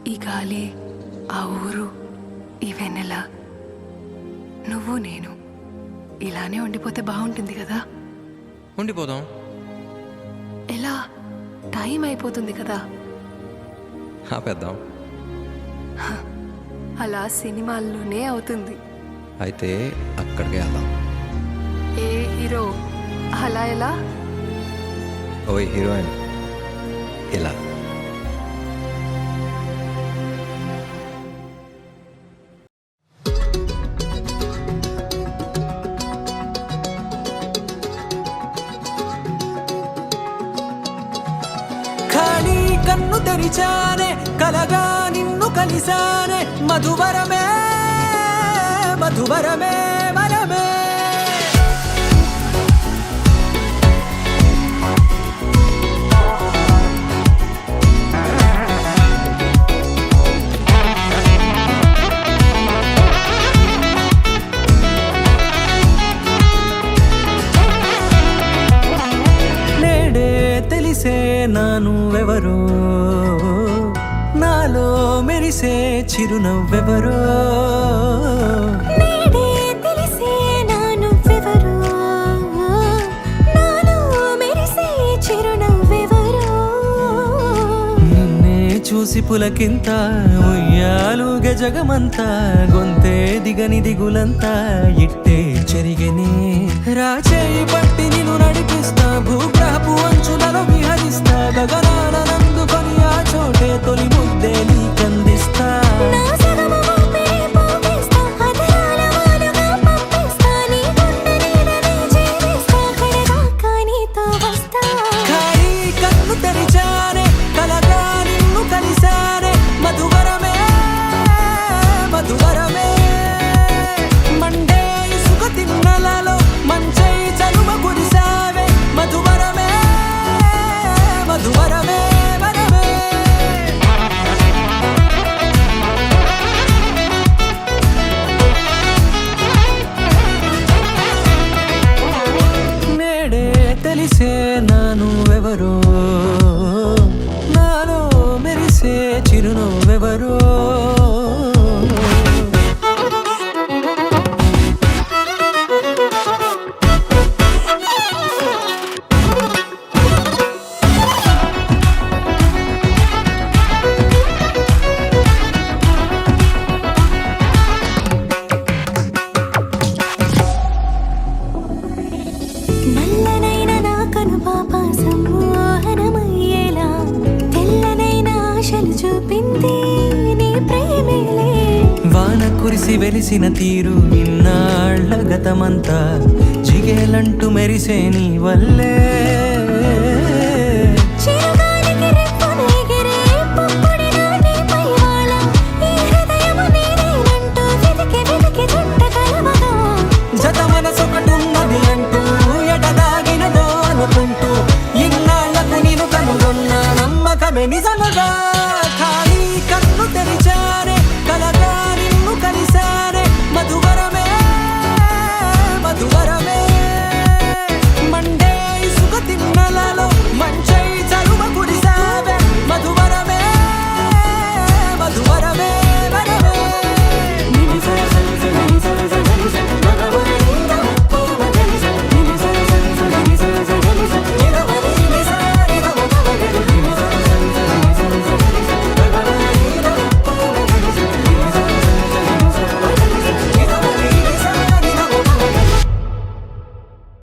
ఈ గాలి, ఆ ఊరు, ఈ వెన్నెల, నువ్వు నేను ఇలానే ఉండిపోతే బాగుంటుంది కదా. ఉండిపోదాం. ఎలా? టైం అయిపోతుంది కదా. ఆపేద్దాం. అలా సినిమాల్లోనే అవుతుంది. అయితే అక్కడికి వెళ్దాం. ఏ హీరో అలా ఎలా? ఓ హీరోయిన్ ఇలా. ఖాళీ కన్ను తెరిచానే, కలగా నిన్ను కలిసానే, మధువరమే మధువరమే వరమే. నేడే తెలిసే నానువెవరో, నాలో మెరిసే చిరునవ్వెవరో. నేడే తెలిసే నానువెవరో, నాలో మెరిసే చిరునవ్వెవరో. నిన్నే చూసి పులకింత ఉయ్యాలుగ జగమంతా, గొంతే దిగని దిగులంతా ఇట్టే చెరిగెనే. రాచేయి పట్టి నిన్ను నడిపిస్తా, భూగ్రహపు అంచులలో విహరిస్తా, గగనాన నందుకొని ఆ చోటే తొలి ముద్దే నీకందిస్తా. నా సగమ ఊపిరి పోగేస్తా, అధరాల వాలుగా పంపిస్తా, నీ గుండె నీడనే జీవిస్తా, కడదాకా నీతో వస్తా. ఖాళీ కన్ను తెరిచానే, కలగా నిన్ను కలిసానే, మధువరమే మధువరమే. మండే ఇసుక తిన్నలలో మంచై చలువ కురిసావే, మధువరమే మధువరమే వరమే. నేడే తెలిసే నానువెవరో, నాలో మెరిసే చిరునవ్వెవరో. నల్లనైన నా కనుపాప సమ్మోహనమయ్యేలా, తెల్లనైన ఆశలు చూపింది నీ ప్రేమేలే. వాన కురిసి వెలిసిన తీరు ఇన్నాళ్ల గతమంతా, జిగేలంటూ మెరిసే నీ వల్లే.